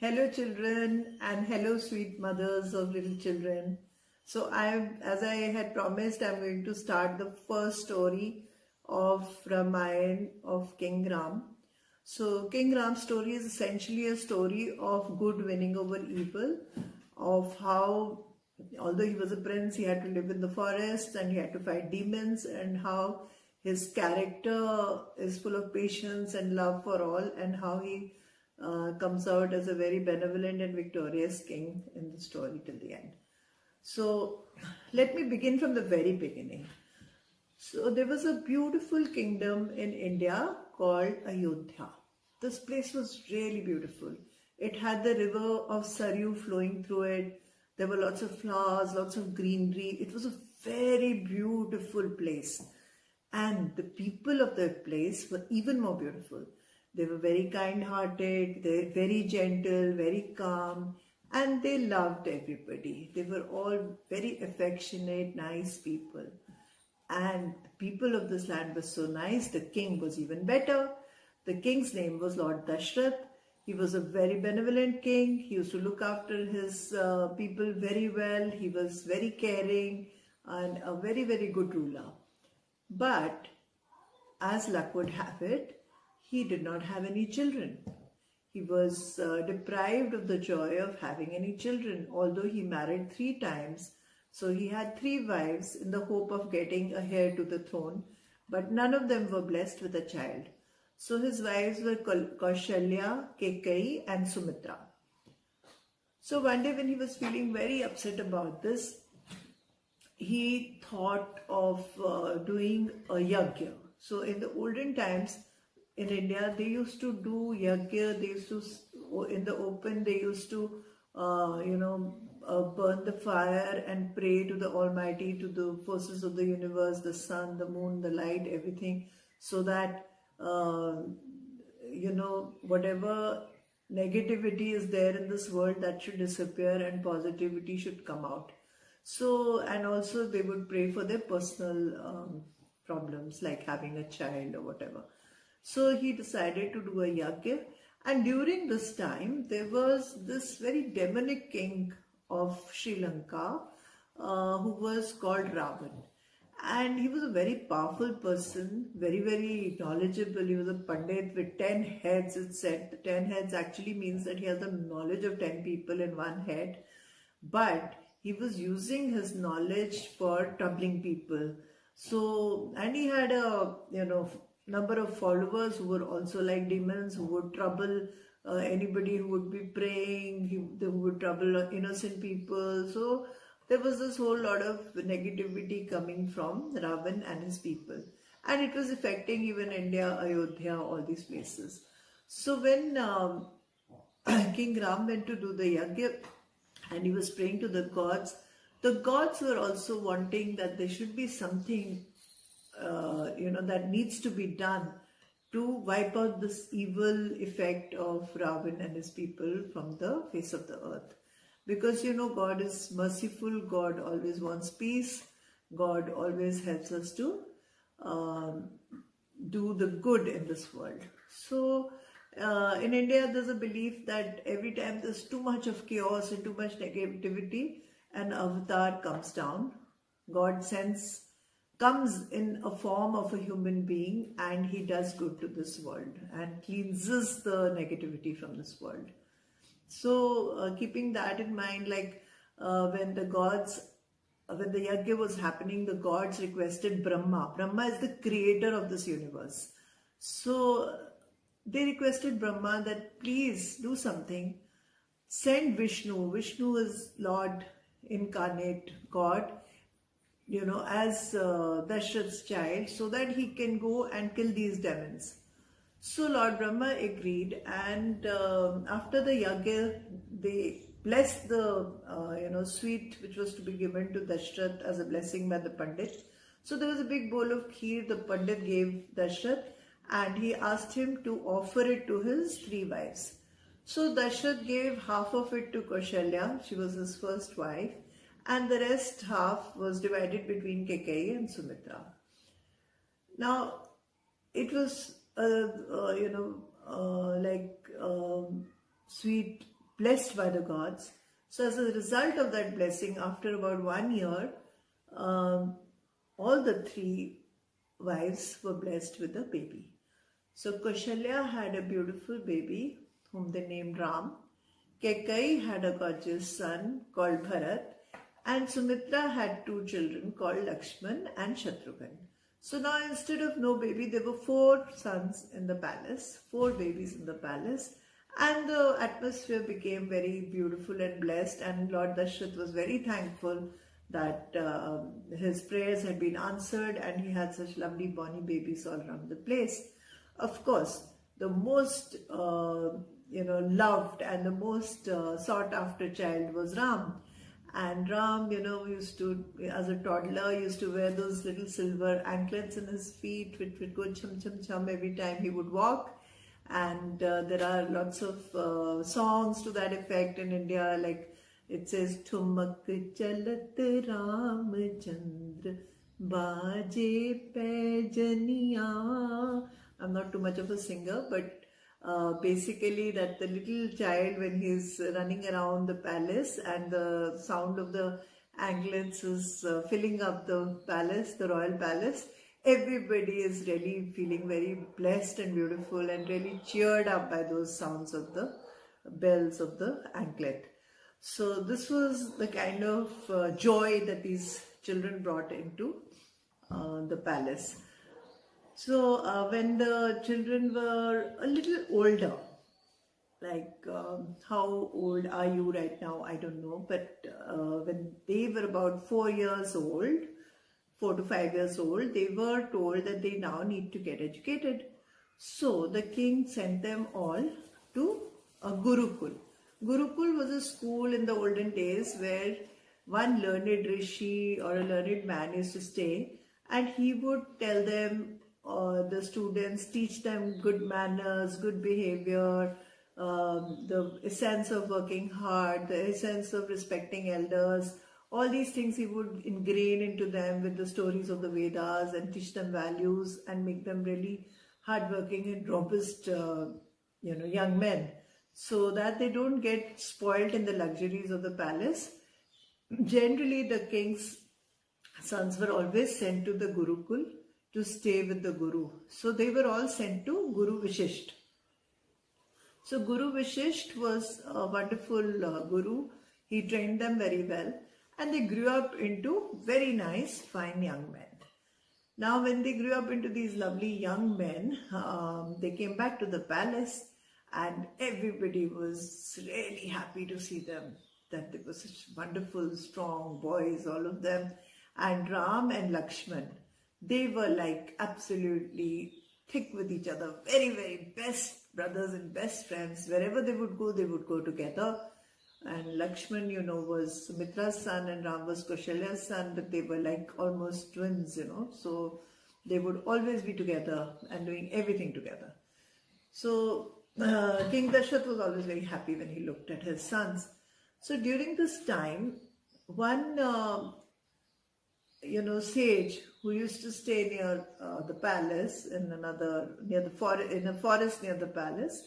Hello children and hello sweet mothers of little children. So as I had promised, I'm going to start the first story of Ramayana of King Ram. So King Ram's story is essentially a story of good winning over evil, of how although he was a prince, he had to live in the forest and he had to fight demons, and how his character is full of patience and love for all, and how he comes out as a very benevolent and victorious king in the story till the end. So let me begin from the very beginning. So there was a beautiful kingdom in India called Ayodhya. This place was really beautiful. It had the river of Saryu flowing through it. There were lots of flowers, lots of greenery. It was a very beautiful place. And the people of that place were even more beautiful. They were very kind-hearted, they were very gentle, very calm, and they loved everybody. They were all very affectionate, nice people. And the people of this land were so nice. The king was even better. The king's name was Lord Dashrath. He was a very benevolent king. He used to look after his people very well. He was very caring and a very, very good ruler. But as luck would have it, he did not have any children. He was deprived of the joy of having any children, although he married 3 times. So he had 3 wives in the hope of getting a heir to the throne, but none of them were blessed with a child. So his wives were Kaushalya, Kekai and Sumitra. So one day when he was feeling very upset about this, he thought of doing a yajna. So in the olden times in India, they used to do yajna. They used to, in the open, they used to, burn the fire and pray to the Almighty, to the forces of the universe, the sun, the moon, the light, everything, so that, whatever negativity is there in this world, that should disappear and positivity should come out. So, and also they would pray for their personal problems like having a child or whatever. So he decided to do a yajna, and during this time there was this very demonic king of Sri Lanka who was called Ravan. And he was a very powerful person, very, very knowledgeable. He was a pandit with 10 heads, it said. The 10 heads actually means that he has the knowledge of 10 people in one head. But he was using his knowledge for troubling people. So, and he had a, number of followers who were also like demons, who would trouble anybody who would be praying, who would trouble innocent people. So there was this whole lot of negativity coming from Ravan and his people. And it was affecting even India, Ayodhya, all these places. So when King Ram went to do the yajna and he was praying to the gods were also wanting that there should be something, that needs to be done to wipe out this evil effect of Ravan and his people from the face of the earth. Because, God is merciful, God always wants peace, God always helps us to do the good in this world. So, in India, there's a belief that every time there's too much of chaos and too much negativity, an avatar comes down. God comes in a form of a human being, and he does good to this world and cleanses the negativity from this world. So keeping that in mind, like when the yajna was happening, the gods requested Brahma. Brahma is the creator of this universe. So they requested Brahma that please do something. Send Vishnu. Vishnu is Lord incarnate God, as Dashrath's child, so that he can go and kill these demons. So Lord Brahma agreed, and after the yajna, they blessed the sweet which was to be given to Dashrath as a blessing by the Pandit. So there was a big bowl of kheer the Pandit gave Dashrath, and he asked him to offer it to his 3 wives. So Dashrath gave half of it to Kaushalya, she was his first wife, and the rest half was divided between Kekai and Sumitra. Now, it was sweet blessed by the gods. So as a result of that blessing, after about 1 year, um, all the three wives were blessed with a baby. So Kaushalya had a beautiful baby whom they named Ram. Kekai had a gorgeous son called Bharat, and Sumitra had two children called Laxman and Shatrughan. So now instead of no baby, there were 4 sons in the palace, 4 babies in the palace, and the atmosphere became very beautiful and blessed, and Lord Dashrath was very thankful that his prayers had been answered and he had such lovely bonny babies all around the place. Of course, the most loved and the most sought after child was Ram. And Ram, used to, as a toddler, used to wear those little silver anklets in his feet, which would go chum chum chum every time he would walk. And there are lots of songs to that effect in India, like it says, Thumak chalat Ram Chandra Baje Pejaniya. I'm not too much of a singer, but basically that the little child, when he's running around the palace and the sound of the anklets is filling up the palace, the royal palace, everybody is really feeling very blessed and beautiful and really cheered up by those sounds of the bells of the anklet. So this was the kind of joy that these children brought into the palace. So when the children were a little older, like how old are you right now? I don't know, but when they were about 4 years old, 4 to 5 years old, they were told that they now need to get educated. So the king sent them all to a Gurukul. Gurukul was a school in the olden days where one learned rishi or a learned man used to stay, and he would tell them, the students, teach them good manners, good behavior, the essence of working hard, the essence of respecting elders. All these things he would ingrain into them with the stories of the Vedas and teach them values and make them really hardworking and robust, young men, so that they don't get spoiled in the luxuries of the palace. Generally, the king's sons were always sent to the Gurukul to stay with the Guru. So they were all sent to Guru Vishisht. So Guru Vishisht was a wonderful Guru. He trained them very well, and they grew up into very nice, fine young men. Now when they grew up into these lovely young men, they came back to the palace, and everybody was really happy to see them, that they were such wonderful, strong boys, all of them. And Ram and Lakshman, they were like absolutely thick with each other, very, very best brothers and best friends. Wherever they would go together. And Lakshman, was Sumitra's son and Ram was Kaushalya's son, but they were like almost twins, so they would always be together and doing everything together. So King Dashrath was always very happy when he looked at his sons. So during this time, one sage who used to stay near the palace in a forest near the palace,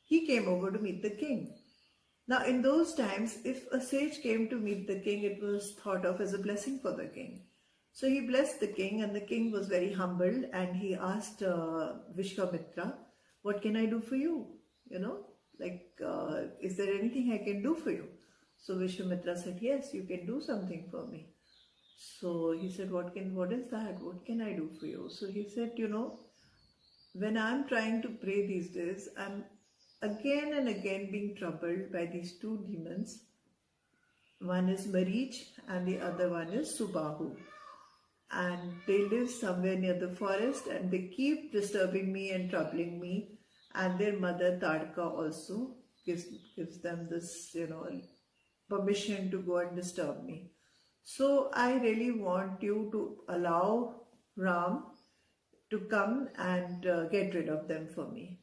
he came over to meet the king. Now in those times, if a sage came to meet the king, it was thought of as a blessing for the king. So he blessed the king, and the king was very humbled, and he asked Vishwamitra, what can I do for you? Is there anything I can do for you? So Vishwamitra said, yes, you can do something for me. So he said, what is that? What can I do for you? So he said, when I'm trying to pray these days, I'm again and again being troubled by these 2 demons. One is Marich and the other one is Subahu. And they live somewhere near the forest, and they keep disturbing me and troubling me. And their mother Tadka also gives them this, permission to go and disturb me. So I really want you to allow Ram to come and get rid of them for me.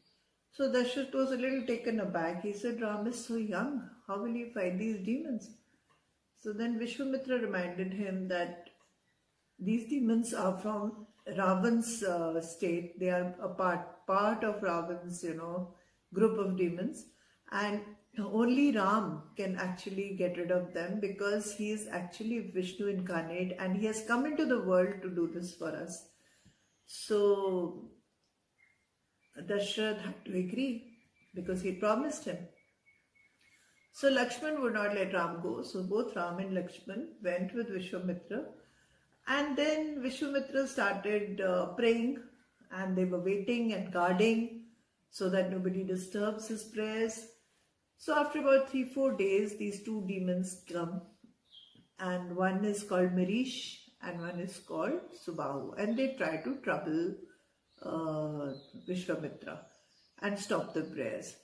So Dashrath was a little taken aback. He said, Ram is so young. How will he fight these demons? So then Vishwamitra reminded him that these demons are from Ravan's state. They are a part of Ravan's, group of demons. And only Ram can actually get rid of them, because he is actually Vishnu incarnate and he has come into the world to do this for us. So Dashrath had to agree because he promised him. So Lakshman would not let Ram go. So both Ram and Lakshman went with Vishwamitra. And then Vishwamitra started praying, and they were waiting and guarding so that nobody disturbs his prayers. So after about 3-4 days, these two demons come, and one is called Marish and one is called Subahu, and they try to trouble Vishwamitra and stop the prayers.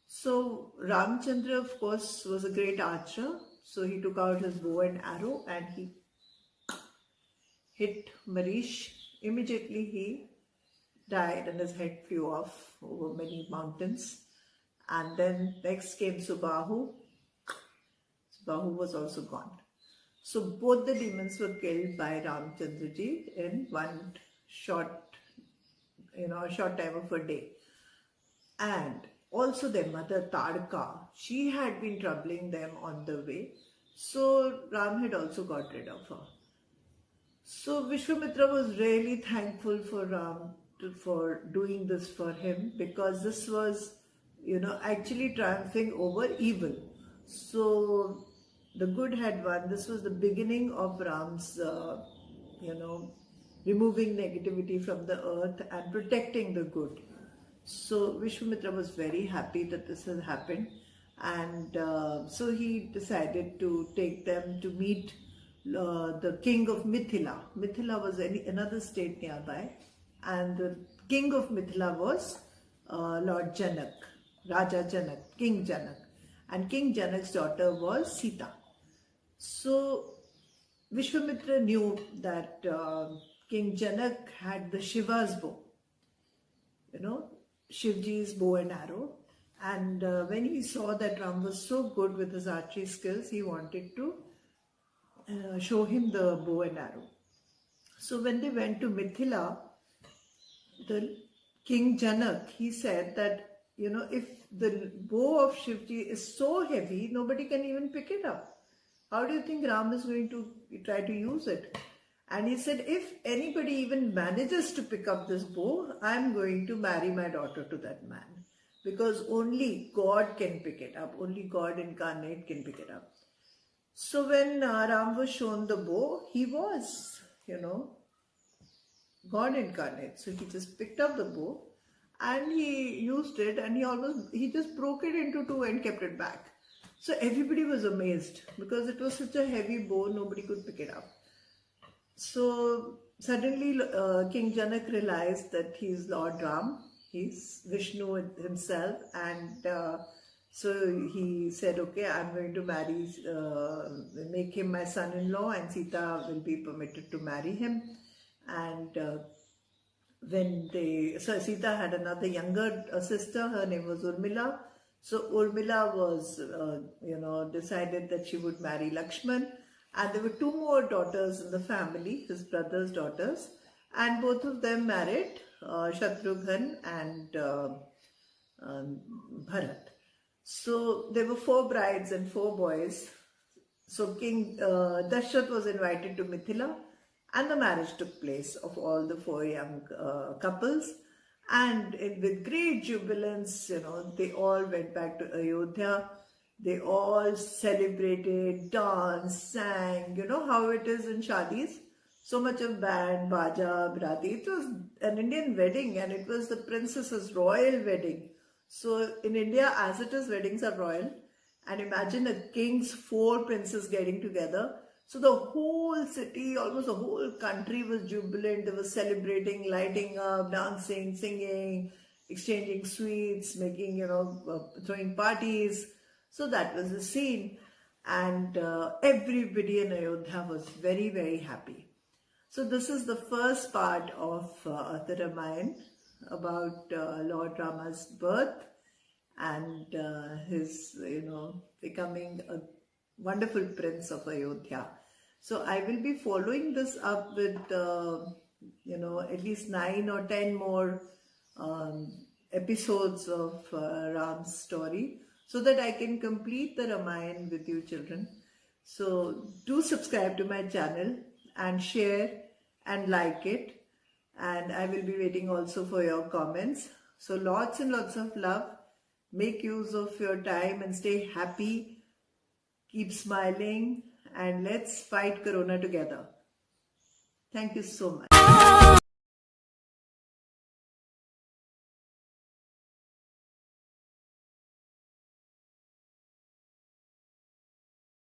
So Ramchandra, of course, was a great archer, so he took out his bow and arrow and he hit Marish. Immediately he died and his head flew off over many mountains. And then next came Subahu. Subahu was also gone. So both the demons were killed by Ramchandraji in one short time of a day. And also their mother Tadka, she had been troubling them on the way. So Ram had also got rid of her. So Vishwamitra was really thankful for Ram for doing this for him, because this was, actually triumphing over evil. So the good had won. This was the beginning of Ram's, removing negativity from the earth and protecting the good. So Vishwamitra was very happy that this had happened, and so he decided to take them to meet the king of Mithila. Mithila was another state nearby, and the king of Mithila was Lord Janak, Raja Janak, King Janak, and King Janak's daughter was Sita. So Vishwamitra knew that King Janak had the Shiva's bow, Shivji's bow and arrow, and when he saw that Ram was so good with his archery skills, he wanted to show him the bow and arrow. So when they went to Mithila, the King Janak, he said that, if the bow of Shivji is so heavy, nobody can even pick it up. How do you think Ram is going to try to use it? And he said, if anybody even manages to pick up this bow, I'm going to marry my daughter to that man. Because only God can pick it up. Only God incarnate can pick it up. So when Ram was shown the bow, he was, God incarnate. So he just picked up the bow and he used it, and he just broke it into two and kept it back. So everybody was amazed because it was such a heavy bow, nobody could pick it up. So suddenly King Janak realized that he's Lord Ram, he's Vishnu himself, and so he said, okay, I'm going to make him my son-in-law, and Sita will be permitted to marry him. And so Sita had another younger sister, her name was Urmila. So Urmila was, decided that she would marry Lakshman. And there were two more daughters in the family, his brother's daughters. And both of them married Shatrughan and Bharat. So there were 4 brides and 4 boys. So King Dashrath was invited to Mithila, and the marriage took place of all the 4 young couples. And with great jubilance, they all went back to Ayodhya. They all celebrated, danced, sang, how it is in shadis. So much of band, baja, brati. It was an Indian wedding, and it was the princess's royal wedding. So in India, as it is, weddings are royal. And imagine a king's 4 princes getting together. So the whole city, almost the whole country was jubilant. They were celebrating, lighting up, dancing, singing, exchanging sweets, making, throwing parties. So that was the scene. And everybody in Ayodhya was very, very happy. So this is the first part of the Ramayana about Lord Rama's birth and his, becoming a wonderful prince of Ayodhya. So I will be following this up with, at least 9 or 10 more episodes of Ram's story. so that I can complete the Ramayana with you children. So do subscribe to my channel and share and like it. And I will be waiting also for your comments. So lots and lots of love. Make use of your time and stay happy. Keep smiling and let's fight Corona together. Thank you so much.